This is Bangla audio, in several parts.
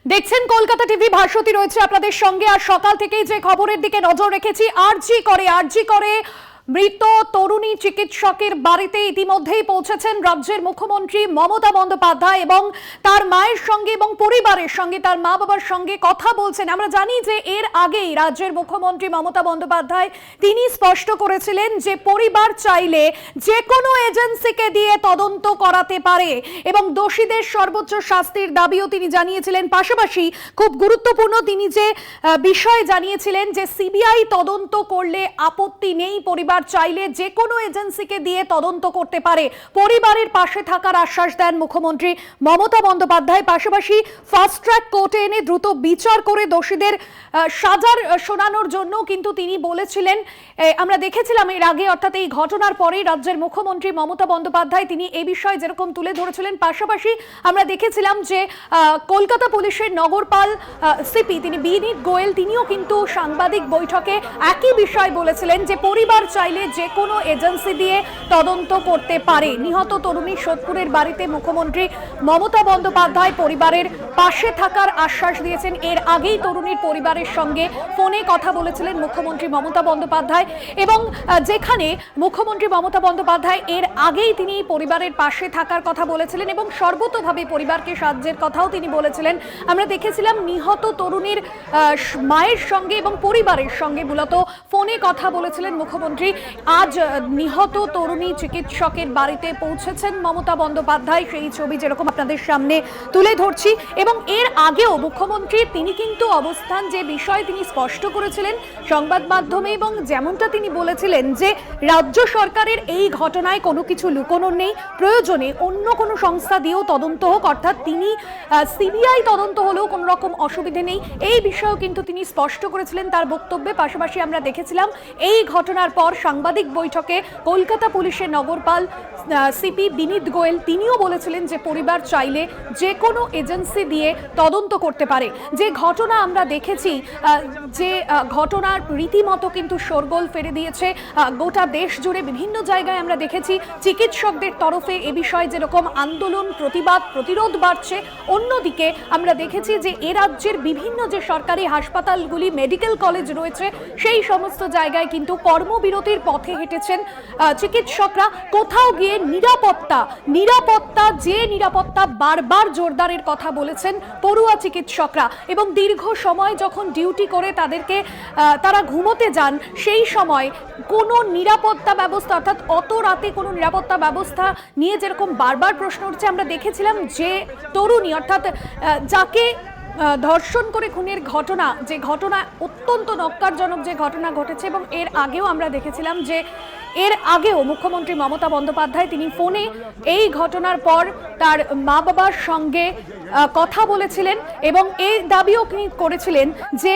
দেখছেন কলকাতা টিভি, ভাস্বতী রয়েছে আপনাদের সঙ্গে। আর সকাল থেকেই যে খবরের দিকে নজর রেখেছি, আরজি করে মৃত তরুণী চিকিৎসকের বাড়িতে ইতিমধ্যেই পৌঁছেছেন রাজ্যের মুখ্যমন্ত্রী মমতা বন্দ্যোপাধ্যায় এবং তার মায়ের সঙ্গে এবং পরিবারের সঙ্গে, তার মা বাবার সঙ্গে কথা বলছেন। আমরা জানি যে এর আগেই রাজ্যের মুখ্যমন্ত্রী মমতা বন্দ্যোপাধ্যায় তিনি স্পষ্ট করেছিলেন যে পরিবার চাইলে যে কোনো এজেন্সিকে দিয়ে তদন্ত করাতে পারে এবং দোষীদের সর্বোচ্চ শাস্তির দাবিও তিনি জানিয়েছিলেন। পাশাপাশি খুব গুরুত্বপূর্ণ তিনি যে বিষয় জানিয়েছিলেন যে সিবিআই তদন্ত করলে আপত্তি নেই, পরিবার চাইলে যে কোনো এজেন্সিকে দিয়ে তদন্ত করতে পারে। পরিবারের পাশে থাকার আশ্বাস দেন মুখ্যমন্ত্রী মমতা বন্দ্যোপাধ্যায়। পাশাপাশি ফাস্ট ট্র্যাক কোর্টে এনে দ্রুত বিচার করে দোষীদের সাজার শোনানোর জন্য কিন্তু তিনি বলেছিলেন। আমরা দেখেছিলাম এর আগে, অর্থাৎ এই ঘটনার পরেই রাজ্যের মুখ্যমন্ত্রী মমতা বন্দ্যোপাধ্যায় তিনি এই বিষয়ে যেরকম তুলে ধরেছিলেন, পাশাপাশি আমরা দেখেছিলাম যে কলকাতা পুলিশের নগরপাল সিপি তিনি বিনীত গোয়েল তিনিও কিন্তু সাংবাদিক বৈঠকে একই বিষয় বলেছিলেন যে পরিবার চাইলে যে কোনো এজেন্সি দিয়ে তদন্ত করতে পারে। নিহত তরুণী সোদপুরের বাড়িতে মুখ্যমন্ত্রী মমতা বন্দ্যোপাধ্যায় পরিবারের পাশে থাকার আশ্বাস দিয়েছেন। এর আগেই তরুণীর পরিবারের সঙ্গে ফোনে কথা বলেছিলেন মুখ্যমন্ত্রী মমতা বন্দ্যোপাধ্যায় এবং যেখানে মুখ্যমন্ত্রী মমতা বন্দ্যোপাধ্যায় এর আগেই তিনি পরিবারের পাশে থাকার কথা বলেছিলেন এবং সর্বতোভাবে পরিবারকে সাহায্যের কথাও তিনি বলেছিলেন। আমরা দেখেছিলাম নিহত তরুণীর মায়ের সঙ্গে এবং পরিবারের সঙ্গে মূলত ফোনে কথা বলেছিলেন মুখ্যমন্ত্রী। আজ নিহত তরুণী চিকিৎসকের বাড়িতে পৌঁছেছেন মমতা বন্দ্যোপাধ্যায়, সেই ছবি যেরকম আপনাদের সামনে তুলে ধরছি। এবং এর আগেও মুখ্যমন্ত্রী তিনি কিন্তু অবস্থান যে বিষয় তিনি স্পষ্ট করেছিলেন সংবাদ মাধ্যমে এবং যেমনটা তিনি বলেছিলেন যে রাজ্য সরকারের এই ঘটনায় কোনো কিছু লুকোনোর নেই, প্রয়োজনে অন্য কোনো সংস্থা দিয়েও তদন্ত হোক, অর্থাৎ তিনি সিবিআই তদন্ত হলেও কোনো রকম অসুবিধে নেই, এই বিষয়েও কিন্তু তিনি স্পষ্ট করেছিলেন তার বক্তব্যে। পাশাপাশি আমরা দেখেছিলাম এই ঘটনার পর সাংবাদিক বৈঠকে কলকাতা পুলিশের নগরপাল সিপি বিনীত গোয়েল তিনিও বলেছিলেন যে পরিবার চাইলে যে কোনো এজেন্সি দিয়ে তদন্ত করতে পারে। যে ঘটনা আমরা দেখেছি, যে ঘটনার রীতিমতো কিন্তু শোরগোল ফেলে দিয়েছে গোটা দেশ জুড়ে, বিভিন্ন জায়গায় আমরা দেখেছি চিকিৎসকদের তরফে এ বিষয়ে যেরকম আন্দোলন, প্রতিবাদ, প্রতিরোধ বাড়ছে, অন্যদিকে আমরা দেখেছি যে এ রাজ্যের বিভিন্ন যে সরকারি হাসপাতালগুলি, মেডিকেল কলেজ রয়েছে, সেই সমস্ত জায়গায় কিন্তু কর্মবিরতির পথে হেঁটেছেন চিকিৎসকরা। কোথাও গিয়ে নিরাপত্তা বারবার জোরদারের কথা বলেছেন পড়ুয়া চিকিৎসকরা এবং দীর্ঘ সময় যখন ডিউটি করে তারা ঘুমোতে যান, সেই সময় কোনো নিরাপত্তা ব্যবস্থা, অর্থাৎ অত রাতে কোনো নিরাপত্তা ব্যবস্থা নিয়ে যেরকম বারবার প্রশ্ন উঠছে। আমরা দেখেছিলাম যে তরুণী, অর্থাৎ যাকে ধর্ষণ করে খুনের ঘটনা, যে ঘটনা অত্যন্ত নক্কারজনক যে ঘটনা ঘটেছে, এবং এর আগেও আমরা দেখেছিলাম যে এর আগেও মুখ্যমন্ত্রী মমতা বন্দ্যোপাধ্যায় তিনি ফোনে এই ঘটনার পর তার মা বাবার সঙ্গে কথা বলেছিলেন এবং এই দাবিও তিনি করেছিলেন যে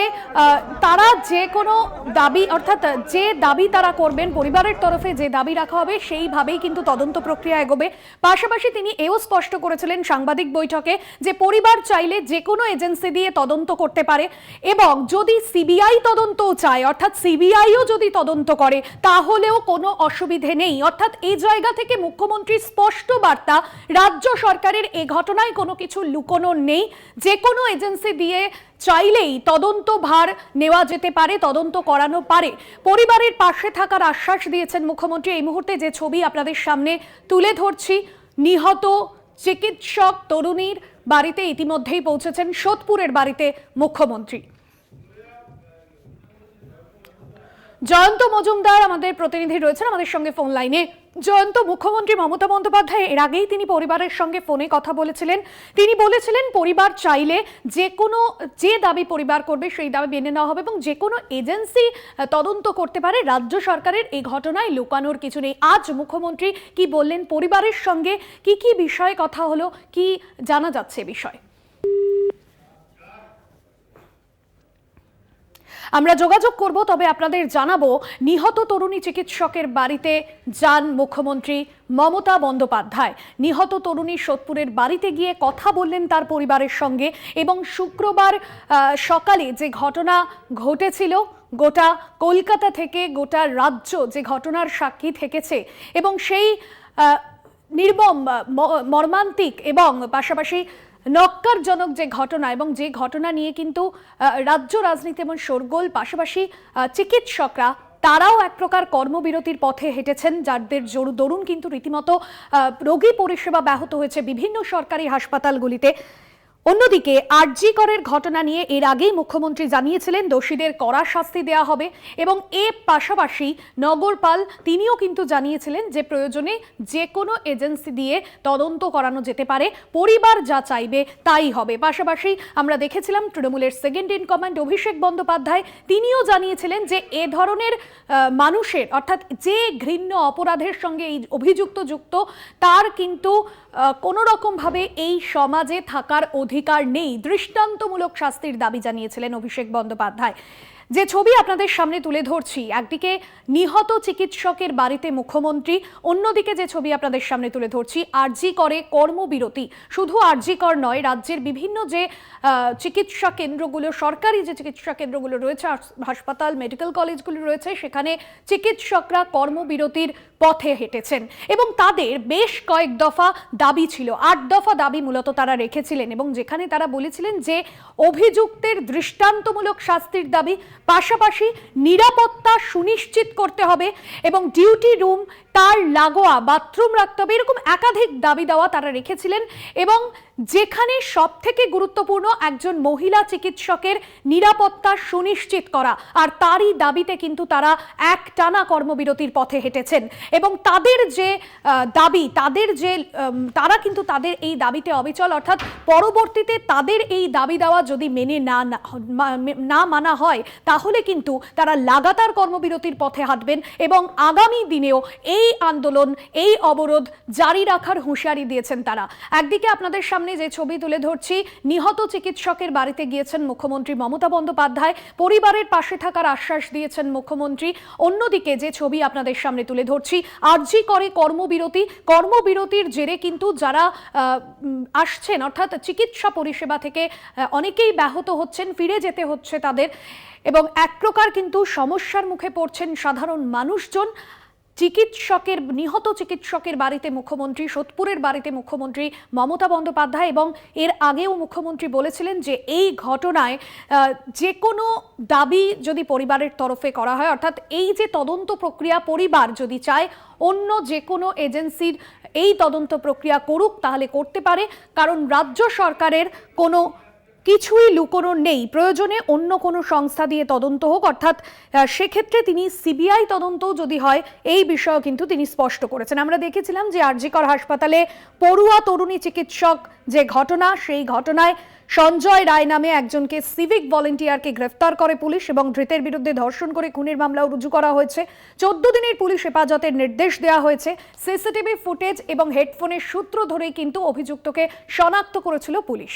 তারা যে কোনো দাবি, অর্থাৎ যে দাবি তারা করবেন, পরিবারের তরফে যে দাবি রাখা হবে সেইভাবেই কিন্তু তদন্ত প্রক্রিয়া এগোবে। পাশাপাশি তিনি এও স্পষ্ট করেছিলেন সাংবাদিক বৈঠকে যে পরিবার চাইলে যে কোনো এজেন্সি দিয়ে তদন্ত করতে পারে এবং যদি সিবিআই তদন্ত চায়, অর্থাৎ সিবিআইও যদি তদন্ত করে তাহলেও কোনো অসুবিধে নেই। অর্থাৎ এই জায়গা থেকে মুখ্যমন্ত্রীর স্পষ্ট বার্তা, রাজ্য সরকারের এই ঘটনায় কোনো কিছু লুকোনোর নেই, যে কোনো এজেন্সি দিয়ে চাইলেই তদন্ত ভার নেওয়া যেতে পারে, তদন্ত করানো পারে। পরিবারের পাশে থাকার আশ্বাস দিয়েছেন মুখ্যমন্ত্রী। এই মুহূর্তে যে ছবি আপনাদের সামনে তুলে ধরছি, নিহত চিকিৎসক তরুণীর বাড়িতে ইতিমধ্যেই পৌঁছেছেন সোদপুরের বাড়িতে মুখ্যমন্ত্রী। জয়ন্ত মজুমদার আমাদের প্রতিনিধি রয়েছেন আমাদের সঙ্গে ফোন লাইনে। জয়ন্ত, মুখ্যমন্ত্রী মমতা বন্দ্যোপাধ্যায় এর আগেই তিনি পরিবারের সঙ্গে ফোনে কথা বলেছিলেন। তিনি বলেছিলেন পরিবার চাইলে যে দাবি পরিবার করবে সেই দাবি মেনে নেওয়া হবে এবং যে কোনো এজেন্সি তদন্ত করতে পারে। রাজ্য সরকারের এই ঘটনায় লুকানোর কিছু নেই। আজ মুখ্যমন্ত্রী কি বললেন, পরিবারের সঙ্গে কি বিষয়ে কথা হলো, কি জানা যাচ্ছে বিষয়? আমরা যোগাযোগ করব, তবে আপনাদের জানাবো নিহত তরুণী চিকিৎসকের বাড়িতে যান মুখ্যমন্ত্রী মমতা বন্দ্যোপাধ্যায়। নিহত তরুণী সোদপুরের বাড়িতে গিয়ে কথা বললেন তার পরিবারের সঙ্গে এবং শুক্রবার সকালে যে ঘটনা ঘটেছিল, গোটা কলকাতা থেকে গোটা রাজ্য যে ঘটনার সাক্ষী থেকেছে এবং সেই নির্মম, মর্মান্তিক এবং পাশাপাশি নক্কারজনক যে ঘটনা এবং যে ঘটনা নিয়ে কিন্তু রাজ্য রাজনীতি এবং শোরগোল, পাশাপাশি চিকিৎসকরা তারাও এক প্রকার কর্মবিরতির পথে হেঁটেছেন, যাদের দরুন কিন্তু রীতিমতো রোগী পরিষেবা ব্যাহত হয়েছে বিভিন্ন সরকারি হাসপাতালগুলিতে। অন্যদিকে আরজি করের ঘটনা নিয়ে এর আগেই মুখ্যমন্ত্রী জানিয়েছিলেন দোষীদের কড়া শাস্তি দেওয়া হবে এবং এর পাশাপাশি নগরপাল তিনিও কিন্তু জানিয়েছিলেন যে প্রয়োজনে যে কোনো এজেন্সি দিয়ে তদন্ত করানো যেতে পারে, পরিবার যা চাইবে তাই হবে। পাশাপাশি আমরা দেখেছিলাম তৃণমূলের second in command Abhishek Bandyopadhyay তিনিও জানিয়েছিলেন যে এ ধরনের মানুষের, অর্থাৎ যে ঘৃণ্য অপরাধের সঙ্গে এই অভিযুক্ত যুক্ত, তার কিন্তু কোনো রকমভাবে এই সমাজে থাকার অধিকার নেই। দৃষ্টান্তমূলক শাস্তির দাবি জানিয়েছিলেন অভিষেক বন্দ্যোপাধ্যায়। যে ছবি আপনাদের সামনে তুলে ধরছি, একদিকে নিহত চিকিৎসকের বাড়িতে মুখ্যমন্ত্রী, অন্যদিকে যে ছবি আপনাদের সামনে তুলে ধরছি আরজি করে কর্মবিরতি। শুধু আরজি কর নয়, রাজ্যের বিভিন্ন যে চিকিৎসা কেন্দ্রগুলো, সরকারি যে চিকিৎসা কেন্দ্রগুলো রয়েছে, হাসপাতাল, মেডিকেল কলেজগুলো রয়েছে, সেখানে চিকিৎসকরা কর্মবিরতির পথে হেঁটেছেন এবং তাদের বেশ কয়েক দফা দাবি ছিল, 8 দফা দাবি মূলত তারা রেখেছিলেন এবং যেখানে তারা বলেছিলেন যে অভিযুক্তের দৃষ্টান্তমূলক শাস্তির দাবি, পাশাপাশি নিরাপত্তা সুনিশ্চিত করতে হবে এবং ডিউটি রুম তার লাগোয়া বাথরুম রাখতে হবে, এরকম একাধিক দাবি দেওয়া তারা রেখেছিলেন। এবং যেখানে সব থেকে গুরুত্বপূর্ণ একজন মহিলা চিকিৎসকের নিরাপত্তা সুনিশ্চিত করা, আর তারই দাবিতে কিন্তু তারা একটানা কর্মবিরতির পথে হেঁটেছেন এবং তাদের যে দাবি, তারা কিন্তু তাদের এই দাবিতে অবিচল, অর্থাৎ পরবর্তীতে তাদের এই দাবি দেওয়া যদি মেনে না মানা হয় তাহলে কিন্তু তারা লাগাতার কর্মবিরতির পথে হাঁটবেন এবং আগামী দিনেও এই আন্দোলন, এই অবরোধ জারি রাখার হুঁশিয়ারি দিয়েছেন তারা। একদিকে আপনাদের সামনে যে ছবি তুলে ধরছি, নিহত চিকিৎসকের বাড়িতে গিয়েছেন মুখ্যমন্ত্রী মমতা বন্দ্যোপাধ্যায়, পরিবারের পাশে থাকার আশ্বাস দিয়েছেন মুখ্যমন্ত্রী। অন্যদিকে যে ছবি আপনাদের সামনে তুলে ধরছি আরজি করে কর্মবিরতির জেরে কিন্তু যারা আসছেন, অর্থাৎ চিকিৎসা পরিষেবা থেকে অনেকেই ব্যাহত হচ্ছেন, ফিরে যেতে হচ্ছে তাদের এবং এক প্রকার কিন্তু সমস্যার মুখে পড়ছেন সাধারণ মানুষজন। নিহত চিকিৎসকের বাড়িতে মুখ্যমন্ত্রী, সোদপুরের বাড়িতে মুখ্যমন্ত্রী মমতা বন্দ্যোপাধ্যায়, এবং এর আগেও মুখ্যমন্ত্রী বলেছিলেন যে এই ঘটনায় যে কোনো দাবি যদি পরিবারের তরফে করা হয়, অর্থাৎ এই যে তদন্ত প্রক্রিয়া পরিবার যদি চায় অন্য যে কোনো এজেন্সির এই তদন্ত প্রক্রিয়া করুক তাহলে করতে পারে, কারণ রাজ্য সরকারের কোনো কিছুই লুকোনোর নেই, প্রয়োজনে অন্য কোনো সংস্থা দিয়ে তদন্ত হোক, অর্থাৎ সেক্ষেত্রে তিনি সিবিআই তদন্তও যদি হয় এই বিষয়েও কিন্তু তিনি স্পষ্ট করেছেন। আমরা দেখেছিলাম যে আরজি কর হাসপাতালে পড়ুয়া তরুণী চিকিৎসক যে ঘটনা, সেই ঘটনায় সঞ্জয় রায় নামে একজনকে সিভিক ভলেন্টিয়ারকে গ্রেফতার করে পুলিশ এবং ধৃতের বিরুদ্ধে ধর্ষণ করে খুনের মামলাও রুজু করা হয়েছে। 14 দিনের পুলিশ হেফাজতের নির্দেশ দেওয়া হয়েছে। সিসিটিভি ফুটেজ এবং হেডফোনের সূত্র ধরেই কিন্তু অভিযুক্তকে শনাক্ত করেছিল পুলিশ।